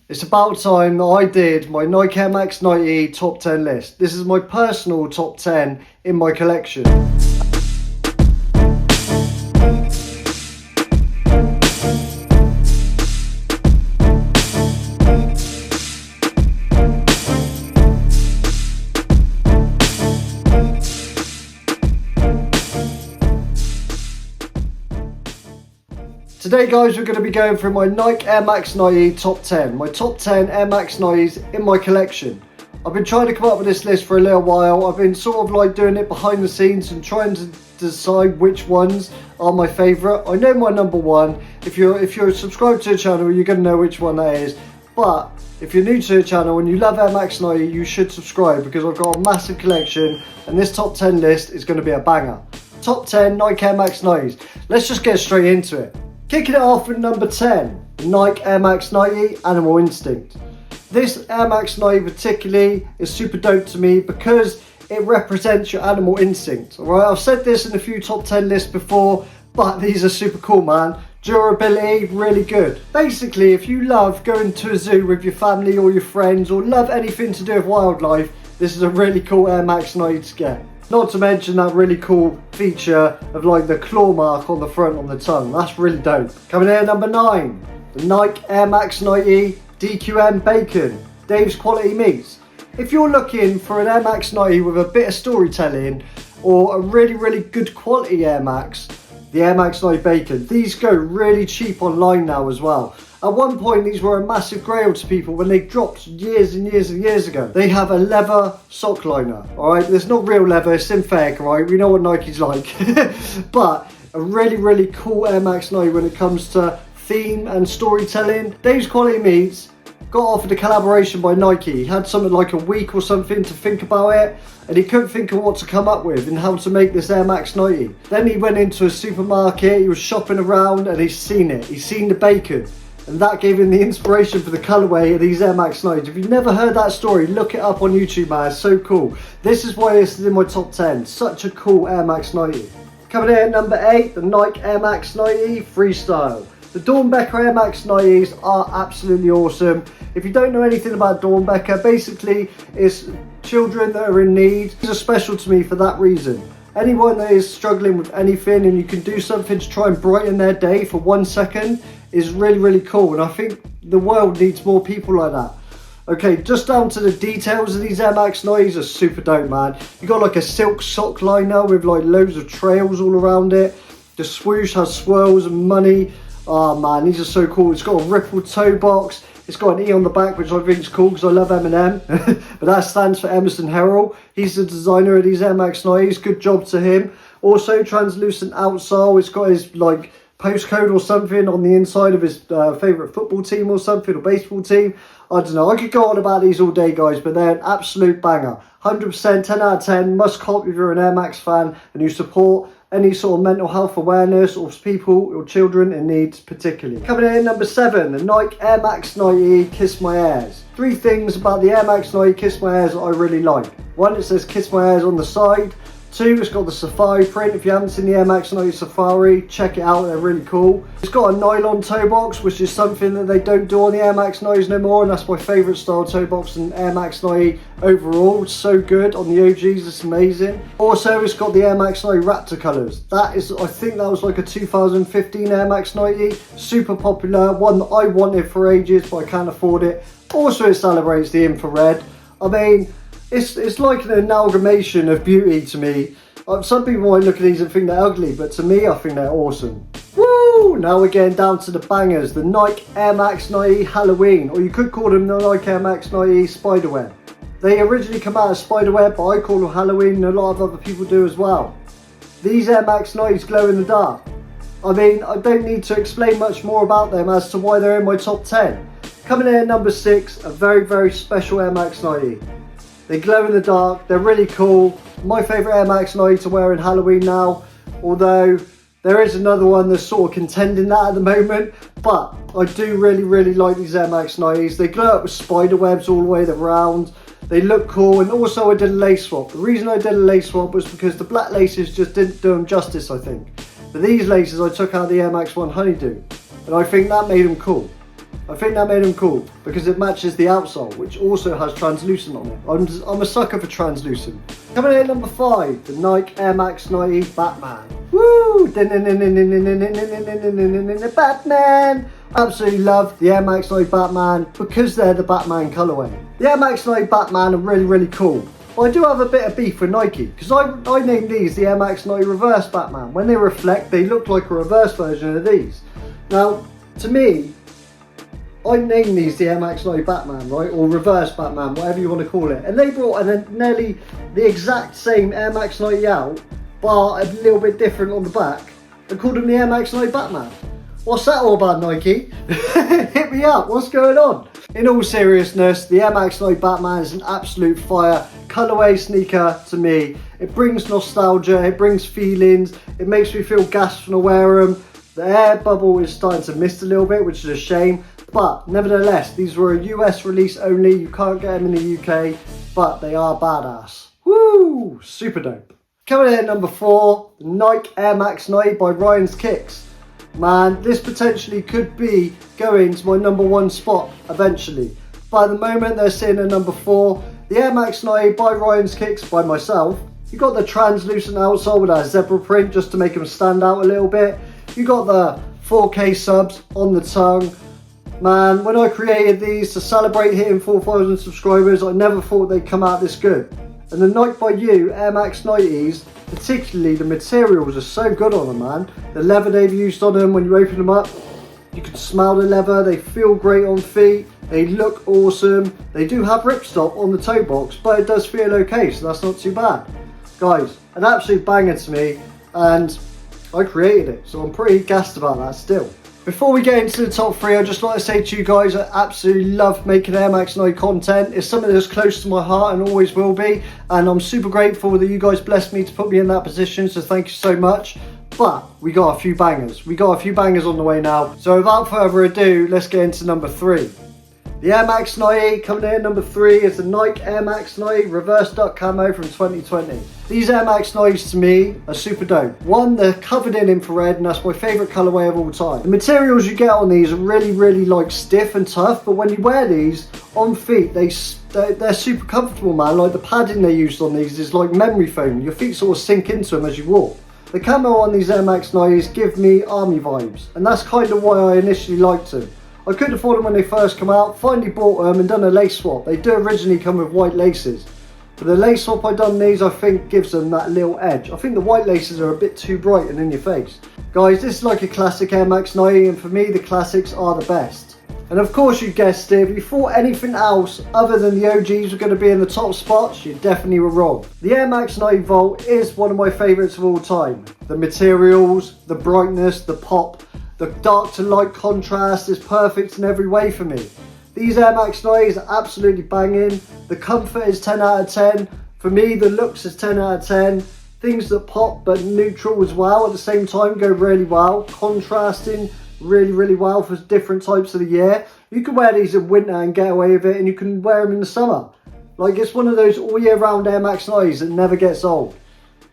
It's about time that I did my Nike Air Max 90 top 10 list. This is my personal top 10 in my collection. Today guys, we're going to be going through my Nike Air Max 90 top 10, my top 10 Air Max 90s in my collection. I've been trying to come up with this list for a little while. I've been sort of like doing it behind the scenes and trying to decide which ones are my favourite. I know my number one. If you're subscribed to the channel, you're going to know which one that is. But if you're new to the channel and you love Air Max 90, you should subscribe because I've got a massive collection and this top 10 list is going to be a banger. Top 10 Nike Air Max 90s. Let's just get straight into it. Kicking it off with number 10, the Nike Air Max 90 Animal Instinct. This Air Max 90 particularly is super dope to me because it represents your animal instinct. Alright, I've said this in a few top 10 lists before, but these are super cool, man. Durability, really good. Basically, if you love going to a zoo with your family or your friends or love anything to do with wildlife, this is a really cool Air Max 90 to get. Not to mention that really cool feature of like the claw mark on the front on the tongue. That's really dope. Coming in at number 9, the Nike Air Max 90 DQM Bacon, Dave's Quality Meats. If you're looking for an Air Max 90 with a bit of storytelling or a really good quality Air Max, the Air Max 90 Bacon, these go really cheap online now as well. At one point these were a massive grail to people when they dropped years and years ago. They have a leather sock liner, alright? There's not real leather, it's synthetic, alright? We know what Nike's like. But a really cool Air Max 90 when it comes to theme and storytelling. Dave's Quality Meats got offered a collaboration by Nike. He had something like a week or something to think about it and he couldn't think of what to come up with and how to make this Air Max 90. Then he went into a supermarket, he was shopping around and he's seen it. He's seen the bacon. And that gave him the inspiration for the colorway of these Air Max 90s. If you've never heard that story, look it up on YouTube, man. It's so cool. This is why this is in my top 10. Such a cool Air Max 90. Coming in at number 8, the Nike Air Max 90 Freestyle. The Becka Air Max 90s are absolutely awesome. If you don't know anything about Becka, basically it's children that are in need. These are special to me for that reason. Anyone that is struggling with anything and you can do something to try and brighten their day for 1 second is really cool, and I think the world needs more people like that. Okay, just down to the details of these Air Max 90s are super dope, man. You got like a silk sock liner with like loads of trails all around it. The swoosh has swirls and money. Oh man, these are so cool. It's got a rippled toe box. It's got an E on the back, which I think is cool because I love Eminem. But that stands for Emerson Herald. He's the designer of these Air Max 90s. Good job to him. Also, translucent outsole. It's got his like postcode or something on the inside of his favourite football team or something, or baseball team. I don't know. I could go on about these all day, guys, but they're an absolute banger. 100%, 10 out of 10. Must cop if you're an Air Max fan and you support any sort of mental health awareness or people or children in need particularly. Coming in at number 7, the Nike Air Max 90 Kiss My Airs. 3 things about the Air Max 90 Kiss My Airs that I really like. 1, it says Kiss My Airs on the side. 2, it's got the Safari print. If you haven't seen the Air Max 90 Safari, check it out, they're really cool. It's got a nylon toe box, which is something that they don't do on the Air Max 90s no more, and that's my favourite style toe box in Air Max 90 overall. It's so good on the OGs, it's amazing. Also, it's got the Air Max 90 Raptor colours. That is, I think that was like a 2015 Air Max 90, super popular, one that I wanted for ages, but I can't afford it. Also, it celebrates the infrared. I mean, it's like an amalgamation of beauty to me. Some people might look at these and think they're ugly, but to me, I think they're awesome. Woo! Now we're getting down to the bangers. The Nike Air Max 90 Halloween, or you could call them the Nike Air Max 90 Spiderweb. They originally come out as Spiderweb, but I call them Halloween, and a lot of other people do as well. These Air Max 90s glow in the dark. I mean, I don't need to explain much more about them as to why they're in my top 10. Coming in at number 6, a very special Air Max 90. They glow in the dark, they're really cool. My favourite Air Max 90 to wear in Halloween now, although there is another one that's sort of contending that at the moment, but I do really like these Air Max 90s. They glow up with spider webs all the way around. They look cool, and also I did a lace swap. The reason I did a lace swap was because the black laces just didn't do them justice, I think. But these laces I took out of the Air Max 1 Honeydew, and I think that made them cool. I think that made them cool because it matches the outsole, which also has translucent on it. I'm a sucker for translucent. Coming in at number 5, the Nike Air Max 90 Batman. Woo! Batman! Absolutely love the Air Max 90 Batman because they're the Batman colorway. The Air Max 90 Batman are really, really cool. But I do have a bit of beef with Nike because I named these the Air Max 90 Reverse Batman. When they reflect, they look like a reverse version of these. Now, to me, I named these the Air Max 90 Batman, right? Or Reverse Batman, whatever you want to call it. And they brought nearly the exact same Air Max 90 out, but a little bit different on the back, and called them the Air Max 90 Batman. What's that all about, Nike? Hit me up, what's going on? In all seriousness, the Air Max 90 Batman is an absolute fire colorway sneaker to me. It brings nostalgia, it brings feelings, it makes me feel gassed when I wear them. The air bubble is starting to mist a little bit, which is a shame. But nevertheless, these were a US release only. You can't get them in the UK, but they are badass. Woo! Super dope. Coming in at number 4, the Nike Air Max 90 by Ryan's Kicks. Man, this potentially could be going to my number 1 spot eventually. But at the moment, they're sitting at number 4. The Air Max 90 by Ryan's Kicks by myself. You got the translucent outsole with that zebra print just to make them stand out a little bit. You got the 4K subs on the tongue. Man, when I created these to celebrate hitting 4,000 subscribers, I never thought they'd come out this good. And the Nike by You Air Max 90s, particularly the materials are so good on them, man. The leather they've used on them, when you open them up, you can smell the leather, they feel great on feet, they look awesome. They do have ripstop on the toe box, but it does feel okay, so that's not too bad. Guys, an absolute banger to me, and I created it, so I'm pretty gassed about that still. Before we get into the top 3, I'd just like to say to you guys, I absolutely love making Air Max 90 content. It's something that's close to my heart and always will be. And I'm super grateful that you guys blessed me to put me in that position. So thank you so much. But we got a few bangers. We got a few bangers on the way now. So without further ado, let's get into number 3. The Air Max 90 coming in at number 3 is the Nike Air Max 90 Reverse Duck Camo from 2020. These Air Max 90s to me are super dope. One, they're covered in infrared and that's my favourite colourway of all time. The materials you get on these are really like stiff and tough, but when you wear these on feet, they're super comfortable, man. Like the padding they used on these is like memory foam. Your feet sort of sink into them as you walk. The camo on these Air Max 90s give me army vibes, and that's kind of why I initially liked them. I couldn't afford them when they first come out, finally bought them and done a lace swap. They do originally come with white laces, but the lace swap I done these I think gives them that little edge. I think the white laces are a bit too bright and in your face. Guys, this is like a classic Air Max 90, and for me the classics are the best. And of course you guessed it, if you thought anything else other than the OGs were going to be in the top spots, you definitely were wrong. The Air Max 90 Volt is one of my favourites of all time. The materials, the brightness, the pop, the dark to light contrast is perfect in every way for me. These Air Max 90s are absolutely banging. The comfort is 10 out of 10. For me, the looks is 10 out of 10. Things that pop but neutral as well at the same time go really well. Contrasting really well for different types of the year. You can wear these in winter and get away with it, and you can wear them in the summer. Like, it's one of those all year round Air Max 90s that never gets old.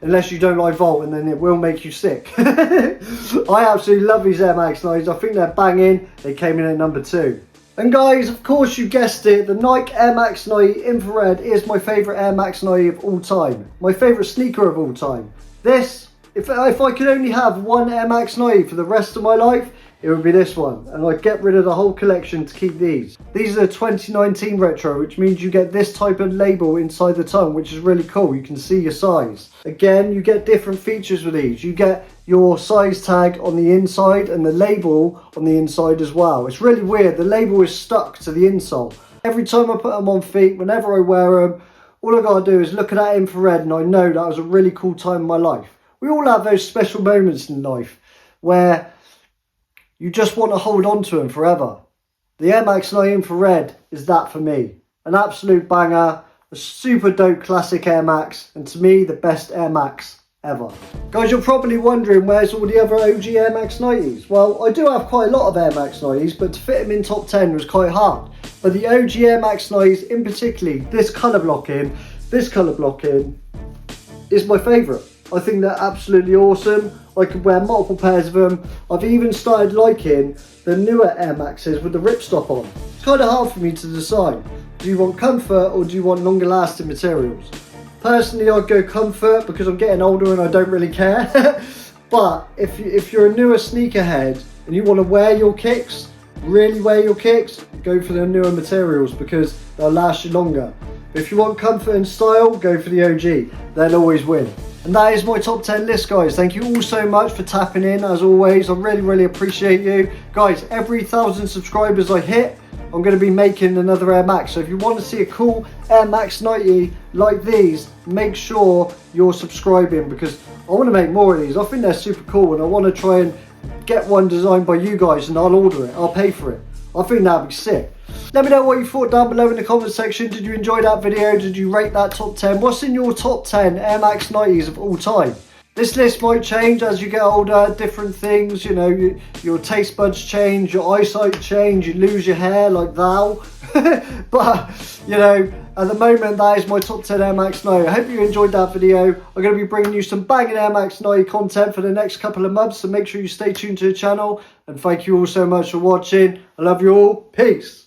Unless you don't like Volt, and then it will make you sick. I absolutely love these Air Max 90s. I think they're banging. They came in at number 2. And guys, of course you guessed it, the Nike Air Max 90 Infrared is my favourite Air Max 90 of all time. My favourite sneaker of all time. This, if I could only have one Air Max 90 for the rest of my life, it would be this one, and I'd get rid of the whole collection to keep these. These are 2019 retro, which means you get this type of label inside the tongue, which is really cool. You can see your size. Again, you get different features with these. You get your size tag on the inside and the label on the inside as well. It's really weird. The label is stuck to the insole. Every time I put them on feet, whenever I wear them, all I gotta do is look at that infrared and I know that was a really cool time in my life. We all have those special moments in life where you just want to hold on to them forever. The Air Max 90 Infrared is that for me. An absolute banger, a super dope classic Air Max, and to me the best Air Max ever. Guys, you're probably wondering where's all the other OG Air Max 90s. Well, I do have quite a lot of Air Max 90s, but to fit them in top 10 was quite hard. But the OG Air Max 90s, in particular, this colour blocking is my favourite. I think they're absolutely awesome. I could wear multiple pairs of them. I've even started liking the newer Air Maxes with the ripstop on. It's kind of hard for me to decide. Do you want comfort or do you want longer lasting materials? Personally, I'd go comfort because I'm getting older and I don't really care. But if you're a newer sneakerhead and you want to wear your kicks, really wear your kicks, go for the newer materials because they'll last you longer. But if you want comfort and style, go for the OG. They'll always win. And that is my top 10 list, guys. Thank you all so much for tapping in, as always. I really appreciate you. Guys, every 1,000 subscribers I hit, I'm going to be making another Air Max. So if you want to see a cool Air Max 90 like these, make sure you're subscribing because I want to make more of these. I think they're super cool and I want to try and get one designed by you guys and I'll order it. I'll pay for it. I think that'd be sick. Let me know what you thought down below in the comment section. Did you enjoy that video? Did you rate that top 10? What's in your top 10 Air Max 90s of all time? This list might change as you get older, different things, you know, your taste buds change, your eyesight change, you lose your hair like thou. But, you know, at the moment, that is my top 10 Air Max 90. I hope you enjoyed that video. I'm going to be bringing you some banging Air Max 90 content for the next couple of months, so make sure you stay tuned to the channel. And thank you all so much for watching. I love you all. Peace.